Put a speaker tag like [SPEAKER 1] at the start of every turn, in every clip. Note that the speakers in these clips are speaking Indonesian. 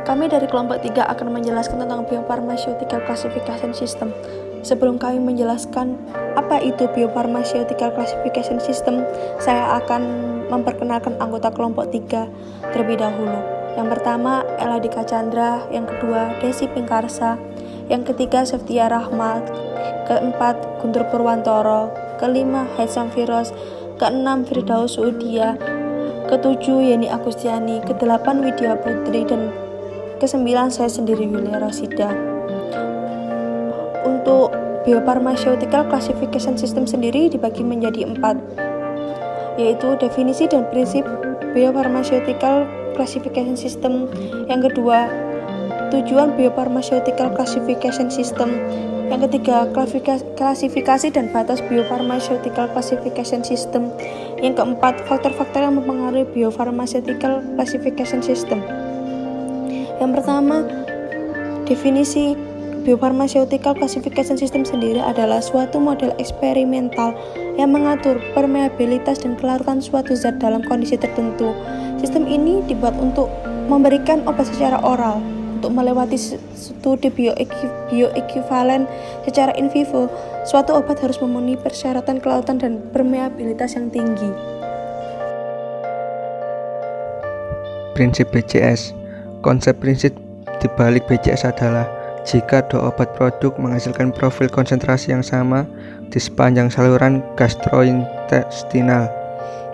[SPEAKER 1] Kami dari kelompok 3 akan menjelaskan tentang Biopharmaceutical Classification System. Sebelum kami menjelaskan apa itu Biopharmaceutical Classification System, saya akan memperkenalkan anggota kelompok 3 terlebih dahulu. Yang pertama, Eladika Chandra, yang kedua, Desi Pingkarsa, yang ketiga, Seftia Rahmat, keempat, Guntur Purwantoro, kelima, Haitsam Firoz, keenam, Firdaus Udia, ketujuh, Yeni Agustiani, kedelapan, Widya Putri, dan kesembilan, saya sendiri, Yulia Rosida. Untuk Biopharmaceutical Classification System sendiri dibagi menjadi 4, yaitu definisi dan prinsip Biopharmaceutical Classification System. Yang kedua, tujuan Biopharmaceutical Classification System. Yang ketiga, klasifikasi dan batas Biopharmaceutical Classification System. Yang keempat, faktor-faktor yang mempengaruhi Biopharmaceutical Classification System. Yang pertama, definisi Biopharmaceutical Classification System sendiri adalah suatu model eksperimental yang mengatur permeabilitas dan kelarutan suatu zat dalam kondisi tertentu. Sistem ini dibuat untuk memberikan obat secara oral. Untuk melewati studi bioekivalen secara in vivo, suatu obat harus memenuhi persyaratan kelarutan dan permeabilitas yang tinggi.
[SPEAKER 2] Prinsip BCS. Konsep prinsip dibalik BCS adalah jika dua obat produk menghasilkan profil konsentrasi yang sama di sepanjang saluran gastrointestinal,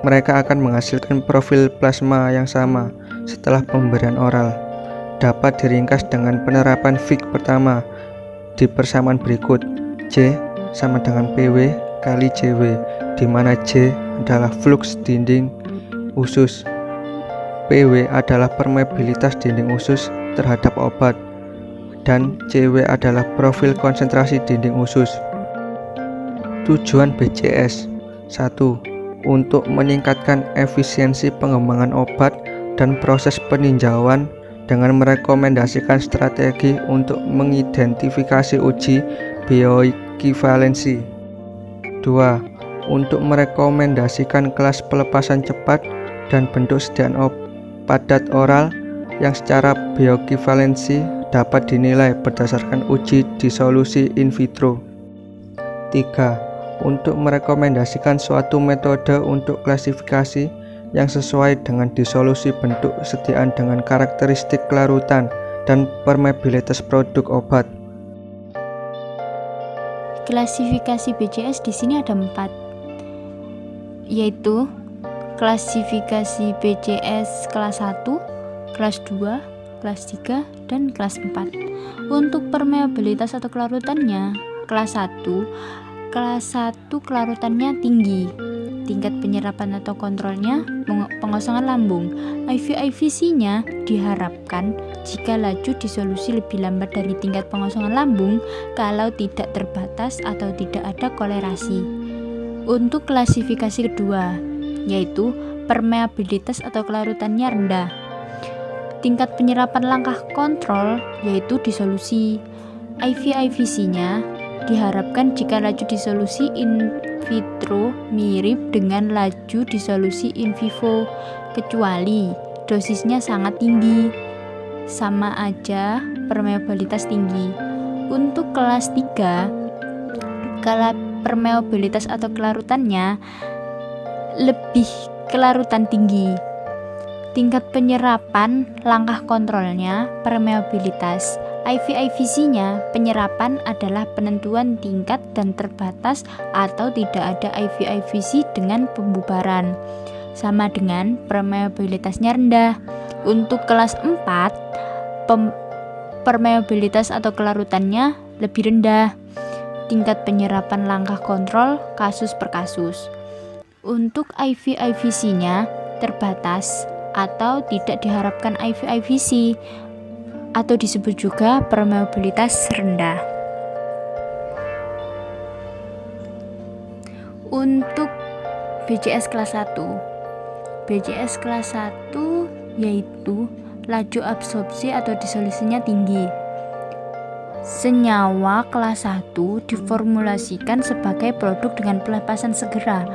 [SPEAKER 2] mereka akan menghasilkan profil plasma yang sama setelah pemberian oral. Dapat diringkas dengan penerapan Fick pertama di persamaan berikut: J sama dengan PW kali JW, di mana J adalah fluks dinding usus, PW adalah permeabilitas dinding usus terhadap obat, dan JW adalah profil konsentrasi dinding usus. Tujuan BCS: 1. Untuk meningkatkan efisiensi pengembangan obat dan proses peninjauan dengan merekomendasikan strategi untuk mengidentifikasi uji bioekivalensi. 2. Untuk merekomendasikan kelas pelepasan cepat dan bentuk sediaan padat oral yang secara bioekivalensi dapat dinilai berdasarkan uji disolusi in vitro. 3. Untuk merekomendasikan suatu metode untuk klasifikasi yang sesuai dengan disolusi bentuk sediaan dengan karakteristik kelarutan dan permeabilitas produk obat.
[SPEAKER 3] Klasifikasi BCS di sini ada 4, yaitu klasifikasi BCS kelas 1, kelas 2, kelas 3, dan kelas 4. Untuk permeabilitas atau kelarutannya, kelas 1 kelarutannya tinggi. Tingkat penyerapan atau kontrolnya pengosongan lambung. IV-IVC-nya diharapkan jika laju disolusi lebih lambat dari tingkat pengosongan lambung kalau tidak terbatas atau tidak ada kolerasi. Untuk klasifikasi kedua, yaitu permeabilitas atau kelarutannya rendah. Tingkat penyerapan langkah kontrol yaitu disolusi. IV-IVC-nya diharapkan jika laju disolusi in vitro mirip dengan laju disolusi in vivo, kecuali dosisnya sangat tinggi, sama aja permeabilitas tinggi. Untuk kelas 3, permeabilitas atau kelarutannya lebih kelarutan tinggi. Tingkat penyerapan langkah kontrolnya permeabilitas. IV-IVC-nya penyerapan adalah penentuan tingkat dan terbatas atau tidak ada IV-IVC dengan pembubaran, sama dengan permeabilitasnya rendah. Untuk kelas 4, permeabilitas atau kelarutannya lebih rendah. Tingkat penyerapan langkah kontrol kasus per kasus. Untuk IV-IVC-nya terbatas atau tidak diharapkan IV-IVC, atau disebut juga permeabilitas rendah. Untuk BCS kelas 1, BCS kelas 1 yaitu laju absorpsi atau disolusinya tinggi. Senyawa kelas 1 diformulasikan sebagai produk dengan pelepasan segera.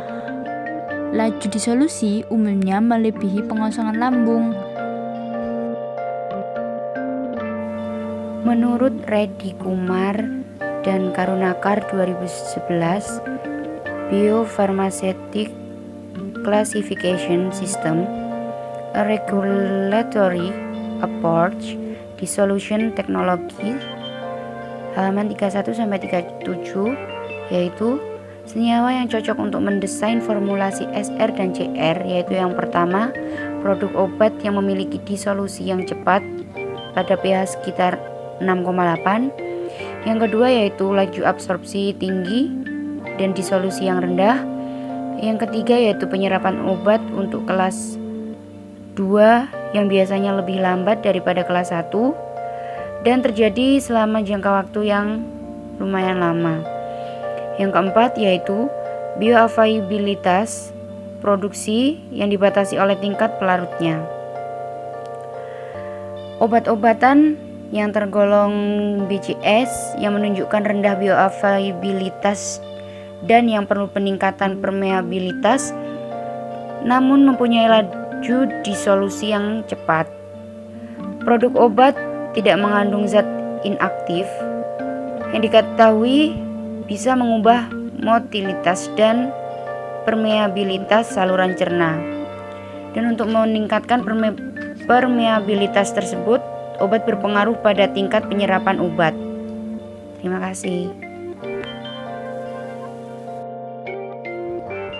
[SPEAKER 3] Laju disolusi umumnya melebihi pengosongan lambung. Menurut Reddy Kumar dan Karunakar 2011, Biopharmaceutical Classification System, a regulatory approach dissolution technology, halaman 31-37, yaitu senyawa yang cocok untuk mendesain formulasi SR dan CR, yaitu yang pertama, produk obat yang memiliki disolusi yang cepat pada pH sekitar 6,8. Yang kedua yaitu laju absorpsi tinggi dan disolusi yang rendah. Yang ketiga yaitu penyerapan obat untuk kelas 2 yang biasanya lebih lambat daripada kelas 1 dan terjadi selama jangka waktu yang lumayan lama. Yang keempat yaitu bioavailabilitas produksi yang dibatasi oleh tingkat pelarutnya. Obat-obatan yang tergolong BCS yang menunjukkan rendah bioavailabilitas dan yang perlu peningkatan permeabilitas namun mempunyai laju disolusi yang cepat. Produk obat tidak mengandung zat inaktif yang diketahui bisa mengubah motilitas dan permeabilitas saluran cerna. Dan untuk meningkatkan permeabilitas tersebut, obat berpengaruh pada tingkat penyerapan obat. Terima kasih.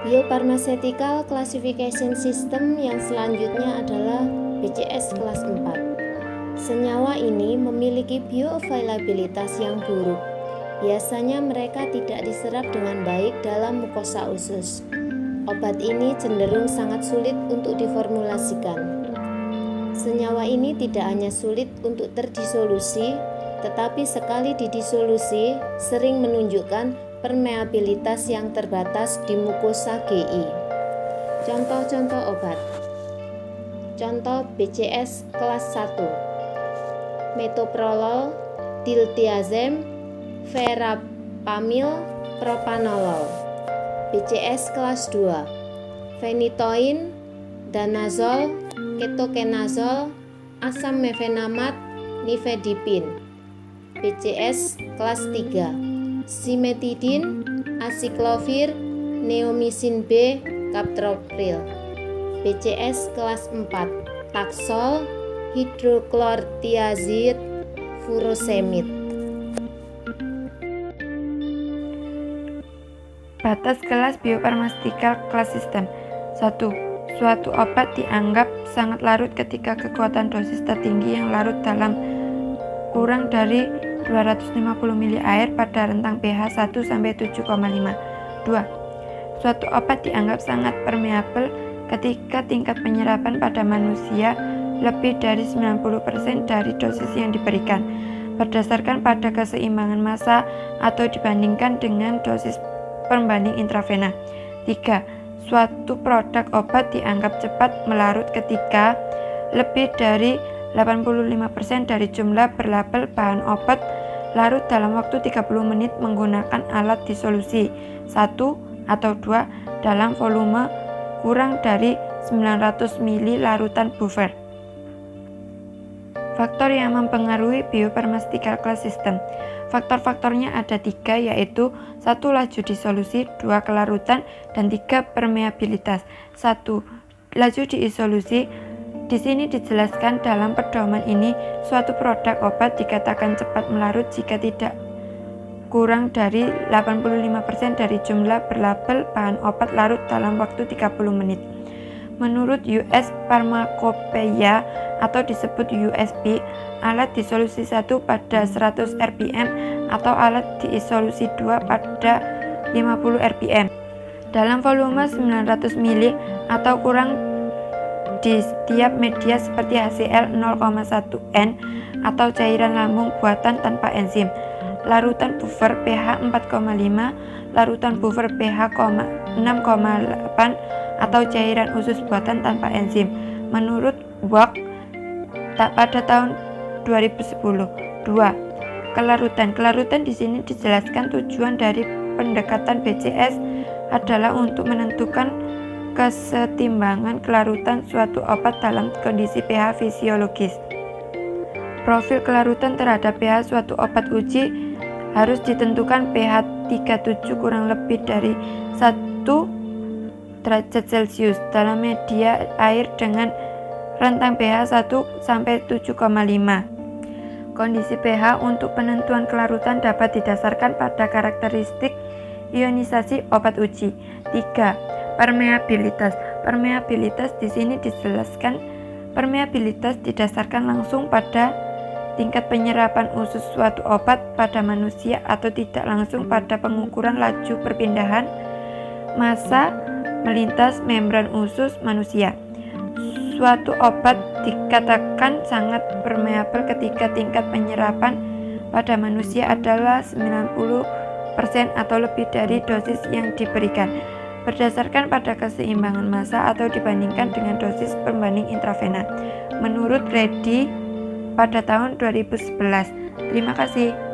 [SPEAKER 4] Biopharmaceutical Classification System yang selanjutnya adalah BCS kelas 4. Senyawa ini memiliki bioavailabilitas yang buruk. Biasanya mereka tidak diserap dengan baik dalam mukosa usus. Obat ini cenderung sangat sulit untuk diformulasikan. Senyawa ini tidak hanya sulit untuk terdisolusi, tetapi sekali didisolusi sering menunjukkan permeabilitas yang terbatas di mukosa GI. Contoh-contoh obat. Contoh BCS kelas 1. Metoprolol, diltiazem, verapamil, propanolol. BCS kelas 2. Phenytoin, danazol, ketokenazol, asam mefenamat, nifedipin. BCS kelas 3. Simetidin, asiklovir, neomisin B, kaptopril. BCS kelas 4. Taksol, hidroklortiazid, furosemid.
[SPEAKER 1] Batas kelas Biopharmaceutical Class System. 1. Suatu obat dianggap sangat larut ketika kekuatan dosis tertinggi yang larut dalam kurang dari 250 ml air pada rentang pH 1 sampai 7,5. 2. Suatu obat dianggap sangat permeabel ketika tingkat penyerapan pada manusia lebih dari 90% dari dosis yang diberikan berdasarkan pada keseimbangan massa atau dibandingkan dengan dosis pembanding intravena. 3. Suatu produk obat dianggap cepat melarut ketika lebih dari 85% dari jumlah berlabel bahan obat larut dalam waktu 30 menit menggunakan alat disolusi 1 atau 2 dalam volume kurang dari 900 ml larutan buffer. Faktor yang mempengaruhi Biopharmaceutical Class System. Faktor-faktornya ada 3, yaitu 1. Laju disolusi, 2. Kelarutan, dan 3. Permeabilitas. 1. Laju disolusi. Di sini dijelaskan dalam pedoman ini, suatu produk obat dikatakan cepat melarut jika tidak kurang dari 85% dari jumlah berlabel bahan obat larut dalam waktu 30 menit. Menurut US Pharmacopeia atau disebut USP, alat disolusi 1 pada 100 rpm atau alat disolusi 2 pada 50 rpm dalam volume 900 ml atau kurang di setiap media seperti HCl 0,1 N atau cairan lambung buatan tanpa enzim, larutan buffer pH 4,5, larutan buffer pH 6,8 atau cairan usus buatan tanpa enzim. Menurut Wack pada tahun 2010. 2. Kelarutan di sini dijelaskan tujuan dari pendekatan BCS adalah untuk menentukan kesetimbangan kelarutan suatu obat dalam kondisi pH fisiologis. Profil kelarutan terhadap pH suatu obat uji harus ditentukan pH 37 kurang lebih dari 1 derajat Celcius dalam media air dengan rentang pH 1 sampai 7,5. Kondisi pH untuk penentuan kelarutan dapat didasarkan pada karakteristik ionisasi obat uji. 3. Permeabilitas. Permeabilitas di sini dijelaskan permeabilitas didasarkan langsung pada tingkat penyerapan usus suatu obat pada manusia atau tidak langsung pada pengukuran laju perpindahan massa melintas membran usus manusia. Suatu obat dikatakan sangat permeabel ketika tingkat penyerapan pada manusia adalah 90% atau lebih dari dosis yang diberikan, berdasarkan pada keseimbangan massa atau dibandingkan dengan dosis pembanding intravena. Menurut Reddy pada tahun 2011. Terima kasih.